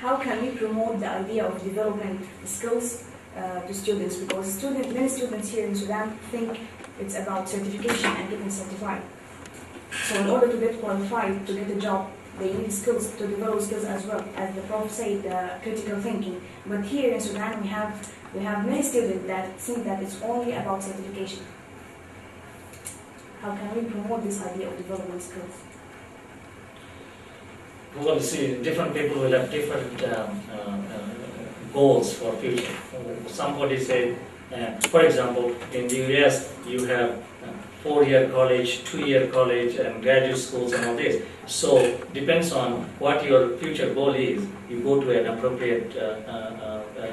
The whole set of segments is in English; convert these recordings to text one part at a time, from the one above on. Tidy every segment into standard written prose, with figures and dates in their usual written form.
how can we promote the idea of developing skills to students? Because many students here in Sudan think it's about certification and getting certified. So in order to get qualified, to get a job, they need skills, to develop skills as well, as the prof said, critical thinking. But here in Sudan, we have many students that think that it's only about certification. How can we promote this idea of developing skills? Well, see, different people will have different goals for future. Somebody said, for example, in the US, you have 4-year college, 2-year college, and graduate schools and all this. So, depends on what your future goal is. You go to an appropriate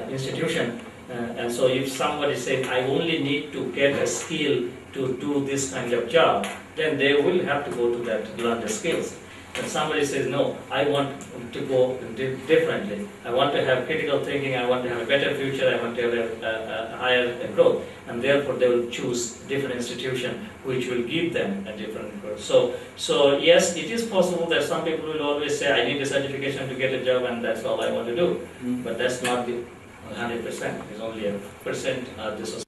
institution, and so if somebody says, I only need to get a skill to do this kind of job, then they will have to go to that to learn the skills. And somebody says, no, I want to go differently. I want to have critical thinking, I want to have a better future, I want to have a higher growth. And therefore they will choose different institution which will give them a different growth. So yes, it is possible that some people will always say, I need a certification to get a job and that's all I want to do. But that's not the 100%, it's only a percent of the society.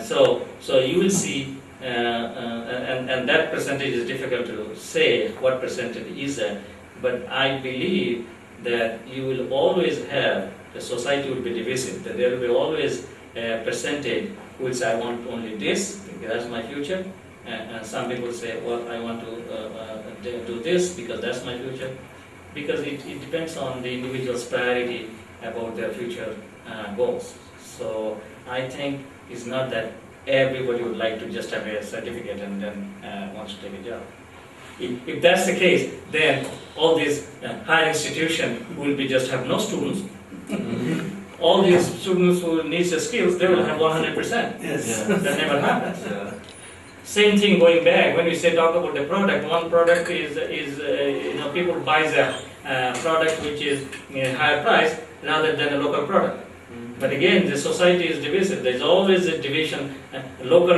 So you will see, and that percentage is difficult to say what percentage is that, but I believe that you will always have, the society will be divisive, that there will be always a percentage who will say, I want only this, because that's my future, and some people say, well, I want to do this because that's my future, because it depends on the individual's priority about their future goals. So I think it's not that everybody would like to just have a certificate and then wants to take a job. If that's the case, then all these higher institutions will be just have no students. All these students who need the skills, they will have 100%. Yes. That never happens. Yeah. Same thing going back, when we say talk about the product, one product is people buy a product which is higher price rather than a local product. But again, the society is divisive. There's always a division, local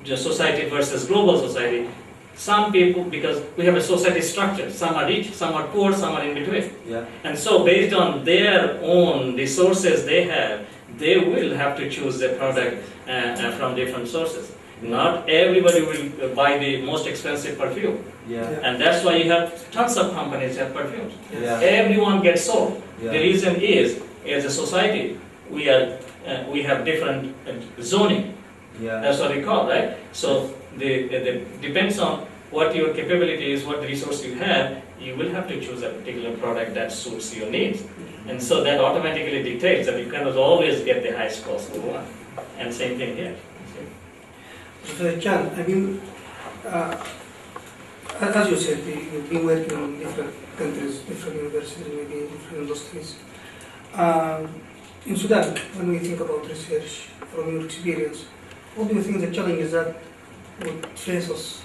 society versus global society. Some people, because we have a society structure, some are rich, some are poor, some are in between. Yeah. And so based on their own resources they have, they will have to choose the product from different sources. Not everybody will buy the most expensive perfume. Yeah. And that's why you have tons of companies have perfumes. Yeah. Everyone gets sold. Yeah. The reason is, as a society, we have different zoning. Yeah. That's what we call, right? So the depends on what your capability is, what resource you have, you will have to choose a particular product that suits your needs. And so that automatically dictates that you cannot always get the highest cost one. And same thing here. Professor Chan, I mean, as you said, you've been working in different countries, different universities, maybe different industries. In Sudan, when we think about research, from your experience, what do you think the challenges that would face us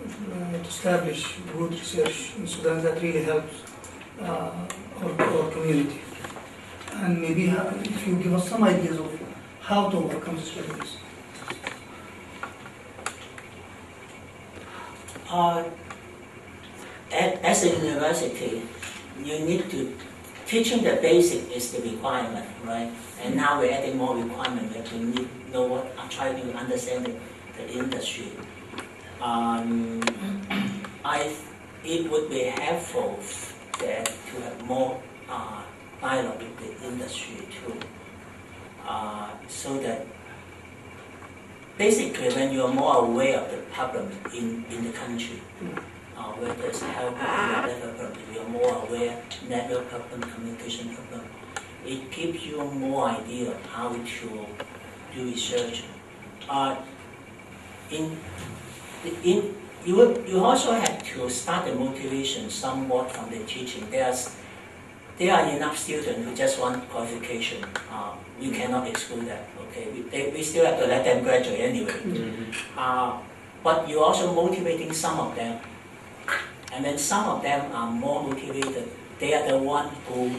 to establish good research in Sudan that really helps our community? And maybe if you give us some ideas of how to overcome these challenges. As a university, you need to, teaching the basic is the requirement, right? And now we're adding more requirement that we need to know what, try to understand the industry. It would be helpful that to have more dialogue with the industry too, so that basically when you are more aware of the problem in the country, whether it's health problem, whatever problem, you are more aware, network problem, communication problem, it gives you more idea of how to do research. You also have to start the motivation somewhat from the teaching. There are enough students who just want qualification. You cannot exclude that. Okay, we still have to let them graduate anyway. Mm-hmm. But you're also motivating some of them, and then some of them are more motivated. They are the ones who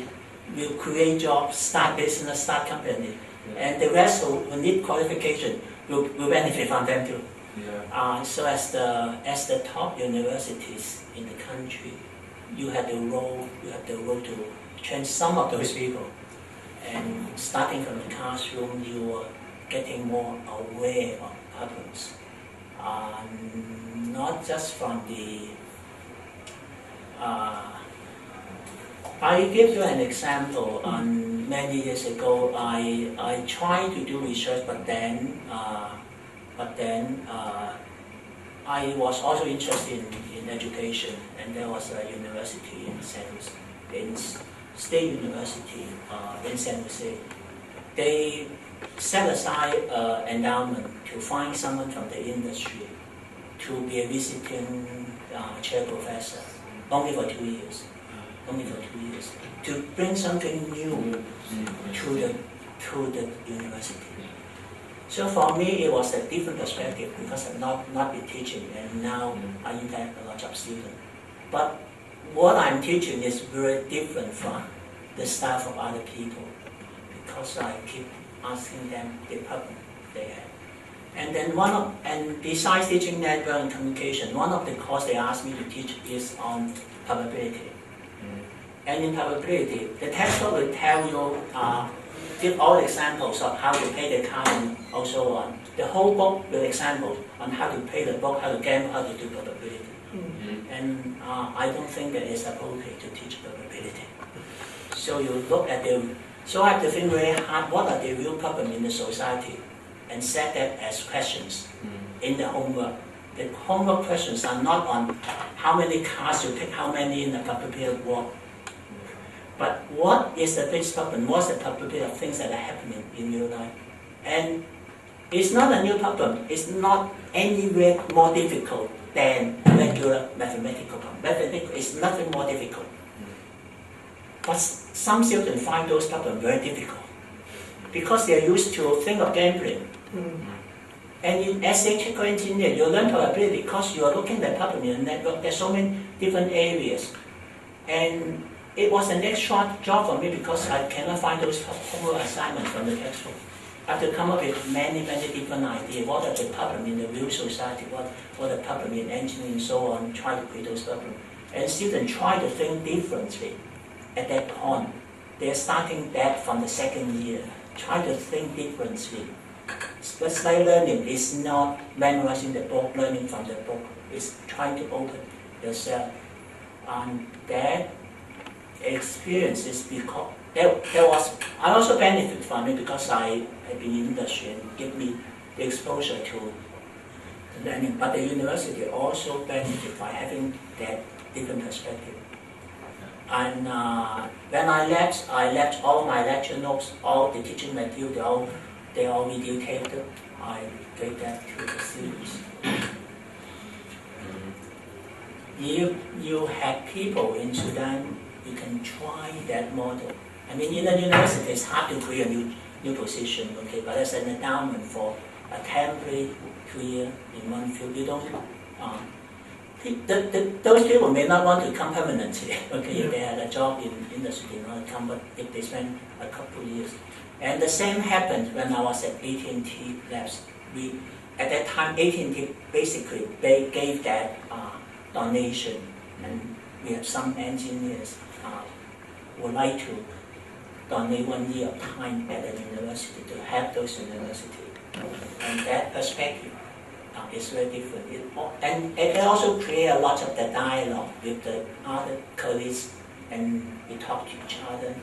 will create jobs, start business, start company, and the rest who need qualification will benefit from them too. Yeah. So as the top universities in the country, you have the role to train some of those people. And starting from the classroom, you are getting more aware of problems. Not just from the I give you an example. Many years ago, I tried to do research, but then I was also interested in education, and there was a university in State University in San Jose. They set aside endowment to find someone from the industry to be a visiting chair professor, only for 2 years. Only for 2 years, to bring something new to the university. So for me, it was a different perspective because I've not been teaching, and now I interact a lot of students. But what I'm teaching is very different from the style of other people, because I keep asking them the problem they have. And then besides teaching network and communication, one of the courses they asked me to teach is on probability. And in probability, the textbook will tell you, give all examples of how to pay the car and also on. The whole book with examples on how to pay the book, how to gamble, how to do probability. And I don't think that it's appropriate to teach probability. So you look at so I have to think very hard, what are the real problems in the society, and set that as questions in the homework. The homework questions are not on how many cars you pick, how many in the probability of what. But what is the big problem? What's the probability of things that are happening in your life? And it's not a new problem. It's not anywhere more difficult than regular mathematical problem. Mathematics is nothing more difficult. But some students find those problems very difficult because they are used to think of gambling. And as a electrical engineer, you learn probability because you are looking at the problem in the network. There's so many different areas. And it was an extra job for me because I cannot find those homework assignments from the textbook. I have to come up with many different ideas. What are the problems in the real society? What are the problems in engineering and so on? Try to create those problems. And students try to think differently at that point. They're starting that from the second year. Try to think differently. What's like learning is not memorizing the book, learning from the book. It's trying to open yourself. And that experience is because I also benefit from it because I have been in the industry and give me the exposure to learning. But the university also benefit by having that different perspective. And when I left all my lecture notes, all the teaching material, they all videotaped. I gave that to the students. You have people in Sudan, you can try that model. I mean, in the university, it's hard to create a new position, okay? But as an endowment for a temporary 2 year in one field, you don't. Those people may not want to come permanently, okay? If they had a job in industry, they want to come, but if they spend a couple of years. And the same happened when I was at ICT Labs. At that time, ICT basically they gave that donation, and we have some engineers would like to donate 1 year of time at the university to help those universities. And that perspective is very different. And it can also create a lot of the dialogue with the other colleagues, and we talk to each other,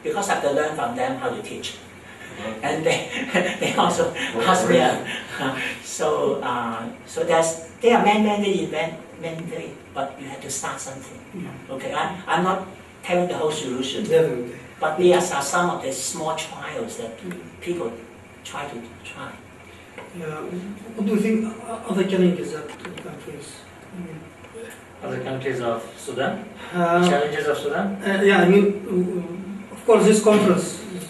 because I have to learn from them how to teach. And they also ask me. So there are many events, but you have to start something. Okay, I'm not telling the whole solution. Definitely. But these are some of the small trials that people try. Yeah. What do you think other challenges that countries? Other countries of Sudan? Challenges of Sudan? Yeah, I mean, of course, this conference is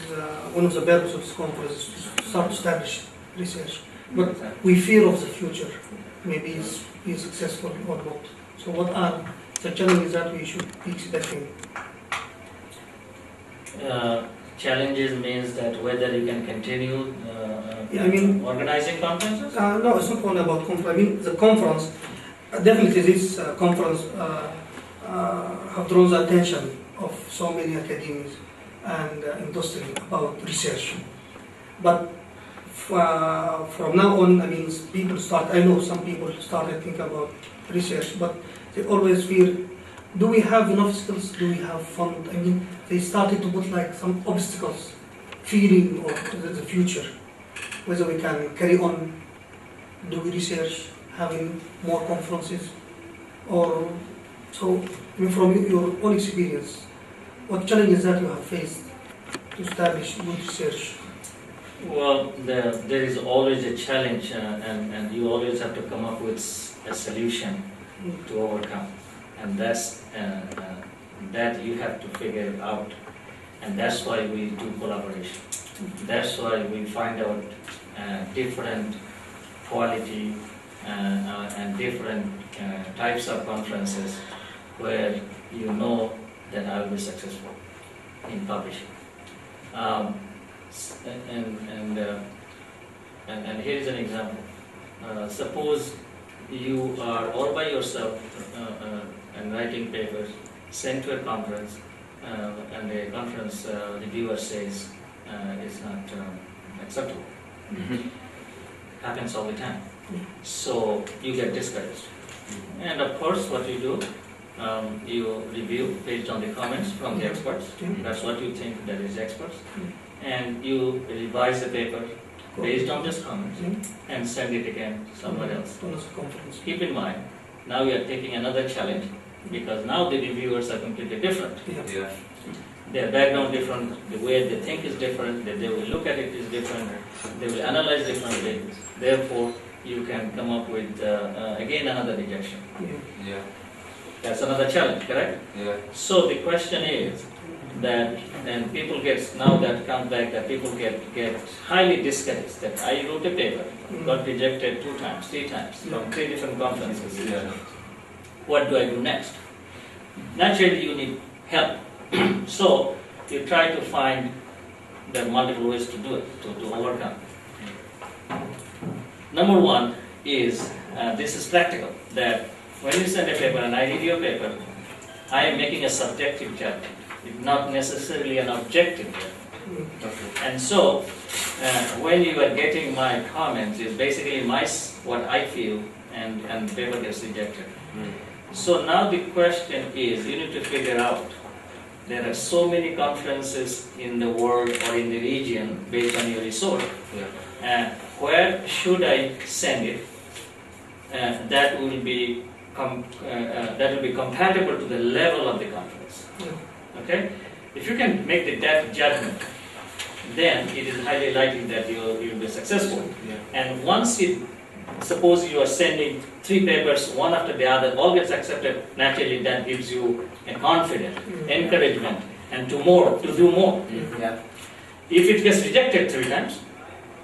one of the purposes of this conference is to start to establish research. But we fear of the future, maybe it's be successful or not. So, what are the challenges that we should be expecting? Challenges means that whether you can continue organizing conferences? No, it's not only about conference. I mean, the conference, definitely this conference have drawn the attention of so many academies and industry about research. But from now on, I mean, I know some people started thinking about research, but they always fear, do we have enough skills? Do we have fund? I mean, they started to put like some obstacles, fearing of the future, whether we can carry on doing research, having more conferences, or so. I mean, from your own experience, what challenges that you have faced to establish good research? Well, there is always a challenge, and you always have to come up with a solution to overcome, and that's that you have to figure it out, and that's why we do collaboration. That's why we find out different quality and different types of conferences where you know that I will be successful in publishing. And here is an example. Suppose you are all by yourself and writing papers, sent to a conference, and the conference reviewer says it's not acceptable. Happens all the time. So you get discouraged. And of course, what you do, you review based on the comments from the experts. That's what you think that is experts. And you revise the paper based on these comments and send it again to someone else. Keep in mind, now we are taking another challenge because now the reviewers are completely different. Yeah. Their background different, the way they think is different, they will look at it is different, they will analyze differently. Therefore, you can come up with again another rejection. Yeah. That's another challenge, correct? Yeah. So the question is that, and people get, now that comes back, that people get highly discouraged that I wrote a paper, got rejected 2 times, 3 times from 3 different conferences. Yeah. What do I do next? Naturally, you need help. So you try to find there are multiple ways to do it, to overcome. Number 1 is, this is practical, that when you send a paper and I read your paper, I am making a subjective judgment. It's not necessarily an objective judgment. And so, when you are getting my comments, is basically what I feel, and the paper gets rejected. So now the question is, you need to figure out, there are so many conferences in the world or in the region based on your resource. Where should I send it? That will be compatible to the level of the conference. Okay? If you can make that judgment, then it is highly likely that you will be successful. And once suppose you are sending 3 papers, one after the other, all gets accepted, naturally that gives you a confidence, encouragement, and to do more. If it gets rejected 3 times,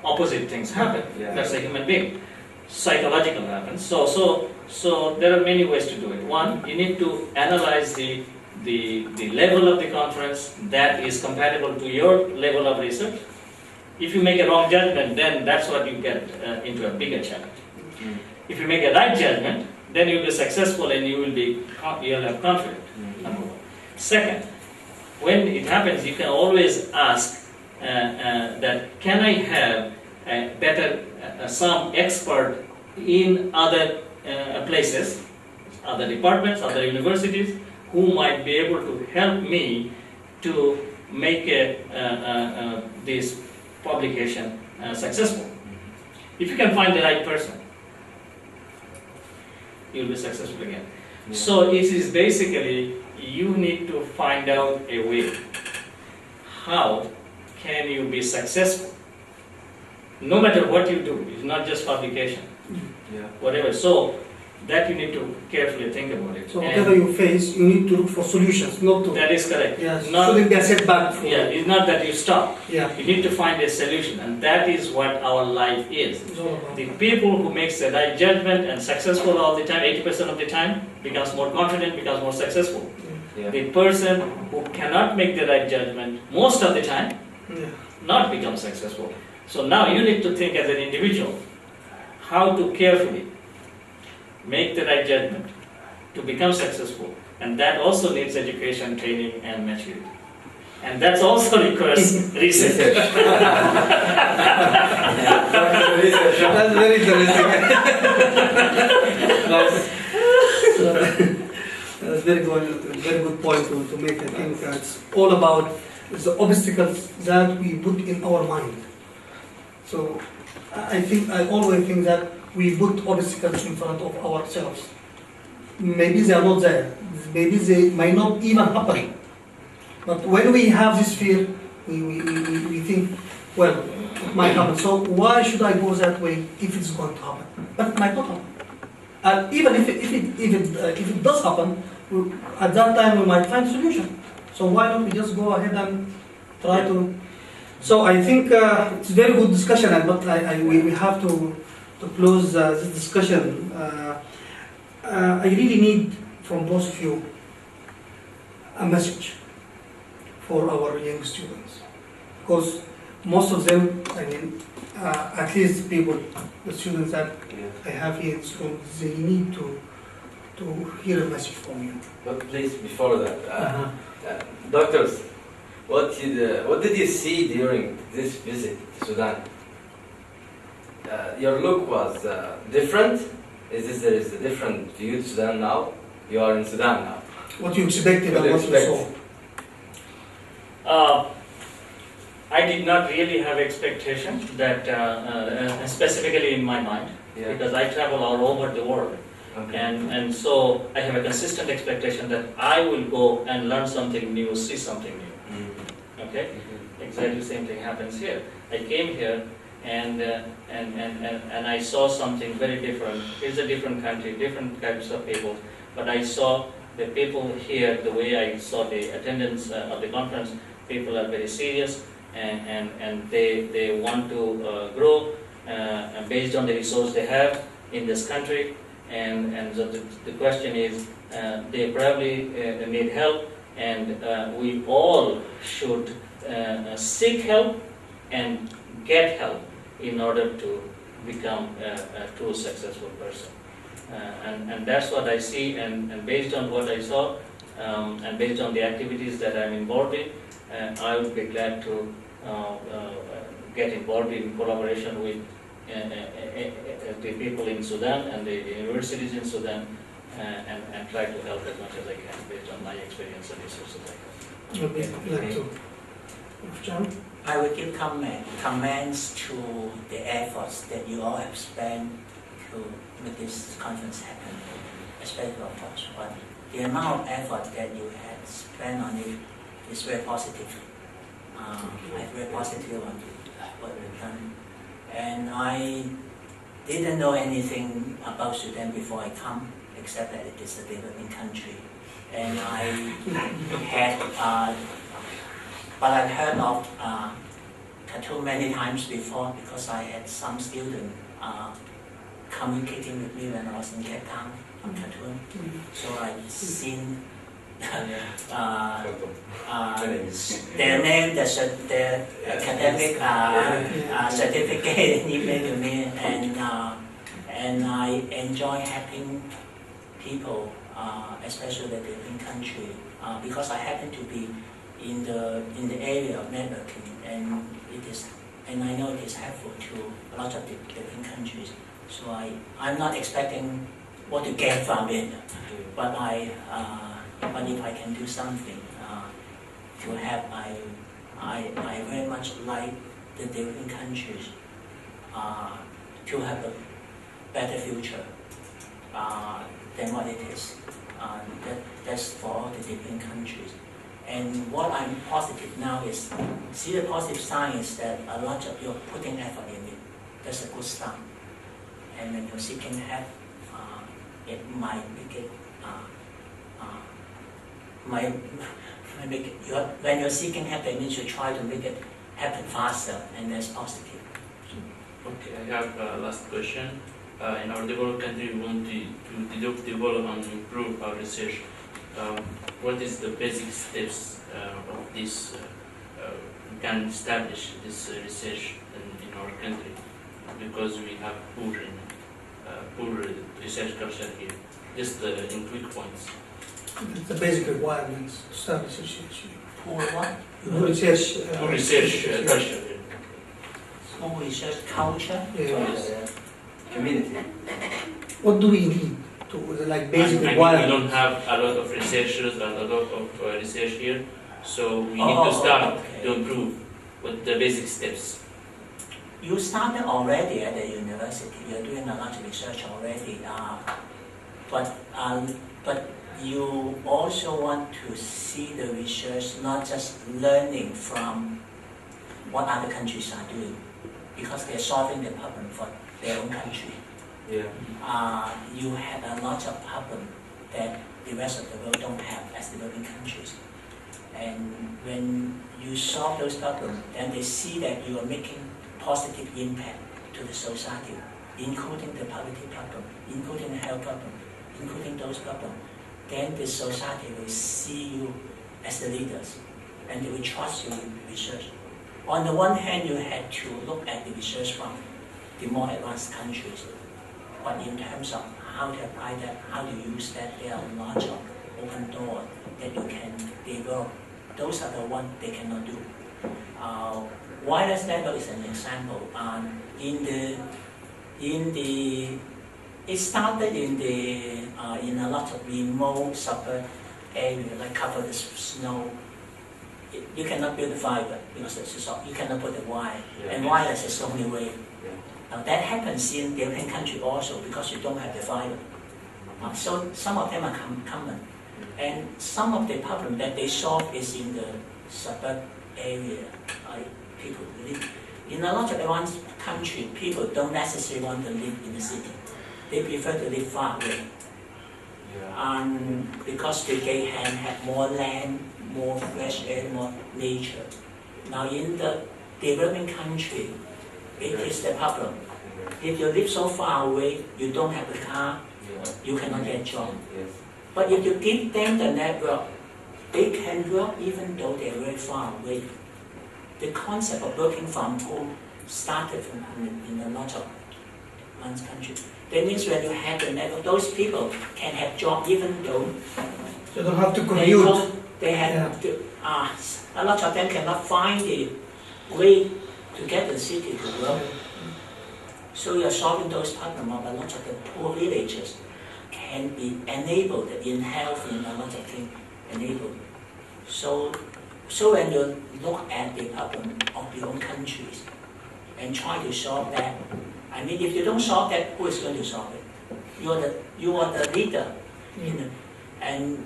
opposite things happen. That's a human being. Psychological happens. So there are many ways to do it. 1, you need to analyze the level of the conference that is compatible to your level of research. If you make a wrong judgment, then that's what you get into a bigger challenge. If you make a right judgment, then you'll be successful and you'll have confidence. Number 1. Second, when it happens, you can always ask that can I have some expert in other places, other departments, other universities, who might be able to help me to make this publication successful. If you can find the right person, you'll be successful again. So it is basically, you need to find out a way. How can you be successful? No matter what you do, it's not just publication. Whatever. So that you need to carefully think about it. So whatever you face, you need to look for solutions, not to... That is correct. Shouldn't be a setback. It's not that you stop. You need to find a solution, and that is what our life is. The people who makes the right judgment and successful all the time, 80% of the time, becomes more confident, becomes more successful. The person who cannot make the right judgment most of the time, not become successful. So now you need to think as an individual, how to carefully make the right judgment to become successful and that also needs education, training, and maturity. And that also requires research. That's very interesting. That's very good point to make. I think it's all about the obstacles that we put in our mind. So I always think that we put obstacles in front of ourselves. Maybe they are not there. Maybe they might not even happen. But when we have this fear, we think, well, it might happen. So why should I go that way if it's going to happen? But it might not happen. And even if it does happen, at that time we might find a solution. So why don't we just go ahead and try to? So I think it's a very good discussion, but we have to close this discussion. I really need from both of you a message for our young students, because most of them, I mean, at least the students that I have here in school, they need to hear a message from you. But please, before that, doctors, what did you see during this visit to Sudan? Your look was different. There is a different view to Sudan now? You are in Sudan now. What you expected and what you saw? I did not really have expectation that specifically in my mind, because I travel all over the world. Okay. And so I have a consistent expectation that I will go and learn something new, see something new. Okay? Exactly the same thing happens here. I came here and I saw something very different. It's a different country, different types of people, but I saw the people here, the way I saw the attendance of the conference, people are very serious and they want to grow based on the resource they have in this country. And so the question is, they probably need help, and we all should seek help and get help in order to become a true successful person. And that's what I see, and based on what I saw, and based on the activities that I'm involved in, I would be glad to get involved in collaboration with the people in Sudan and the universities in Sudan, and try to help as much as I can based on my experience and resources I have. Okay. John? I would give comments to the efforts that you all have spent to make this conference happen, especially of course, but the amount of effort that you had spent on it is very positive. I'm very positive on what we've done. And I didn't know anything about Sudan before I come, except that it is a developing country. And I had, but I've heard of Khartoum many times before, because I had some students communicating with me when I was in Cape Town from Khartoum. So I've seen their name, their academic certificate email to me, and I enjoy helping people, especially the developing country, because I happen to be in the area of networking, and I know it is helpful to a lot of developing countries. So I'm not expecting what to get from it, but if I can do something to help, I very much like the developing countries to have a better future than what it is. That's for all the developing countries. And what I'm positive now is, see, the positive sign is that a lot of you are putting effort in it. That's a good start. And when you're seeking help, it might make it when you're seeking help, it means you try to make it happen faster, and that's positive. Okay, I have a last question. In our developed country, we want to develop and improve our research. What is the basic steps of this? We can establish this research in our country, because we have poor research culture here. Just in quick points. the basic requirements to start research actually. Poor what? Poor research. To research culture. Poor research culture? Yes. Community. What do we need to, like, basic I mean, we requirements? don't have a lot of researchers and a lot of research here, so we need to Oh, start okay. to improve with the basic steps. You started already at the university. You're doing a lot of research already. But you also want to see the research, not just learning from what other countries are doing, because they're solving the problem for their own country. Yeah. You have a lot of problem that the rest of the world don't have as developing countries. And when you solve those problems, then they see that you are making positive impact to the society, including the poverty problem, including the health problem, including those problems. Then the society will see you as the leaders, and they will trust you in research. On the one hand, you had to look at the research from the more advanced countries, but in terms of how to apply that, how to use that, there are lots of open doors that you can develop. Those are the ones they cannot do. Wireless network is an example. It started in a lot of remote suburb area, like cover the snow. You cannot build the fiber because you cannot put the wire, and wireless is the only way. Now that happens in developing country also because you don't have the fiber. So some of them are common, and some of the problem that they solve is in the suburb area. People live in a lot of advanced country. People don't necessarily want to live in the city. They prefer to live far away. Because they can have more land, more fresh air, more nature. Now in the developing country, it is the problem. If you live so far away, you don't have a car, you cannot get a job. But if you give them the network, they can work even though they're very far away. The concept of working from home started in a lot of advanced countries. That means when you have the network, those people can have job even though You don't have to commute. they have to, a lot of them cannot find the way to get to the city to work. So you're solving those problems of a lot of the poor villages can be enabled in health, in a lot of things enabled. So when you look at the problem of your own countries and try to solve that, I mean, if you don't solve that, who is going to solve it? You are the leader, and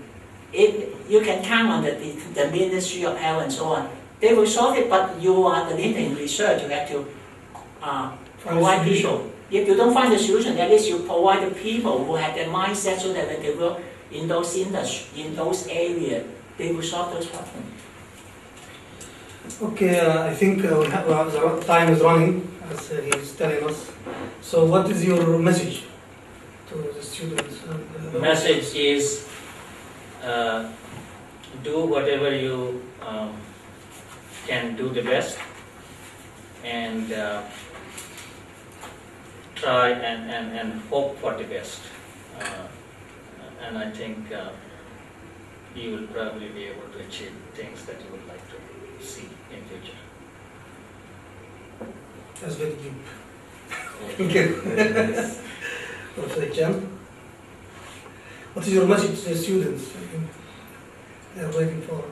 you can count on the Ministry of Health and so on. They will solve it, but you are the leader in research. You have to provide people. If you don't find the solution, at least you provide the people who have the mindset so that when they work in those industries, in those areas, they will solve those problems. Okay, I think the time is running, as he is telling us. So what is your message to the students? The message is do whatever you can do the best, and try and hope for the best. And I think you will probably be able to achieve things that you would like to see in future. That's very deep. Thank you. Professor Chan, what is your message to the students? I think they are waiting for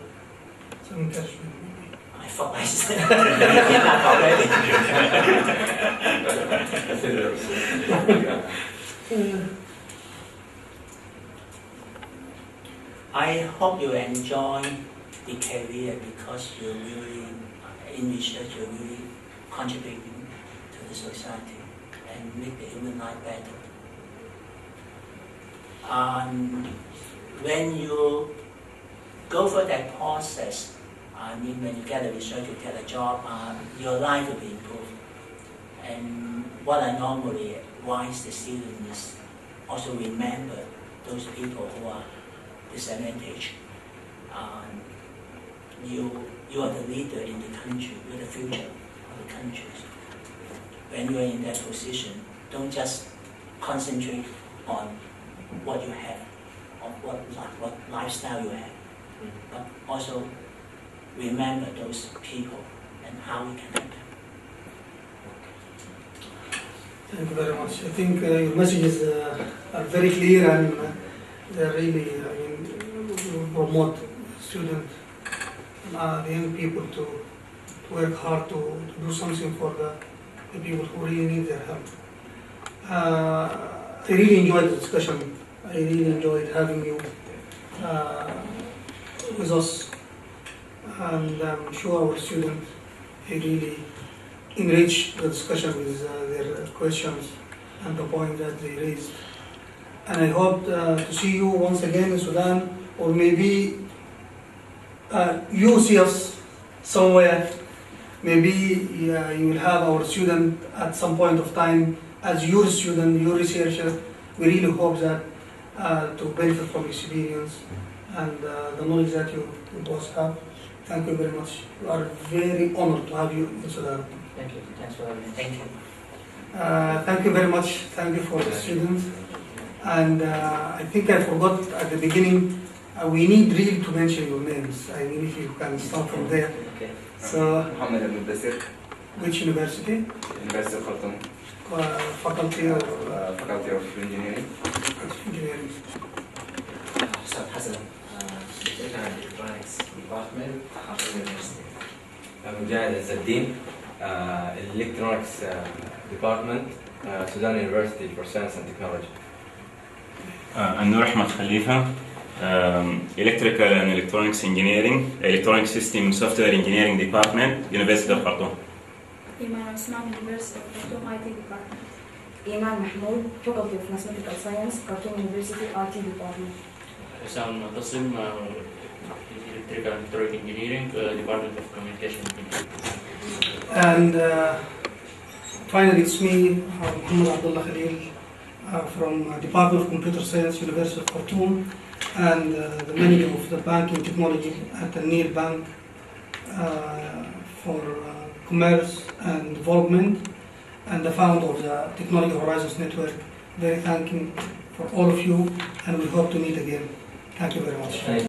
some encouragement. I thought I said enough already. I hope you enjoy the career because you're really, in research, you're really contributing to the society and make the human life better. When you go for that process, I mean, when you get a research, you get a job, your life will be improved. And what I normally advise the students is also remember those people who are disadvantaged. You are the leader in the country, you're the future of the countries. When you are in that position, don't just concentrate on what you have, of what lifestyle you have, but also remember those people and how we can help them. Thank you very much. I think your messages are very clear and they're really promote students, the young people to work hard to do something for the people who really need their help. I really enjoyed the discussion. I really enjoyed having you with us, and I'm sure our students really enrich the discussion with their questions and the point that they raised. And I hope to see you once again in Sudan, or maybe you see us somewhere. Maybe you will have our student at some point of time as your student, your researcher. We really hope that to benefit from experience and the knowledge that you both have. Thank you very much. We are very honored to have you in Sudan. Thank you. Thanks for having me. Thank you. Thank you very much. Thank you for the students. And I think I forgot at the beginning, we need really to mention your names. I mean, if you can start from there. Okay. So, محمد المدثر which university? University of Khartoum, Faculty of Faculty of Engineering. Engineering. Ustaz Hassan, Electrical and Electronics Department, Khartoum University. مجاهد عز الدين, Electronics Department, Sudan University for Science and Technology. النور أحمد خليفة, Electrical and Electronics Engineering, Electronic System Software Engineering Department, University of Khartoum. Iman Osman, University of Khartoum, IT Department. Iman Mahmoud, Faculty of Mathematical Science, Khartoum University, IT Department. Sam Tassim, Electrical and Electronic Engineering, Department of Communication Engineering. And finally, it's me, Muhammad Abdullah Khalil, from Department of Computer Science, University of Khartoum, and the manager of the banking technology at the Nil Bank for Commerce and Development, and the founder of the Technology Horizons Network. Very thanking for all of you, and we hope to meet again. Thank you very much.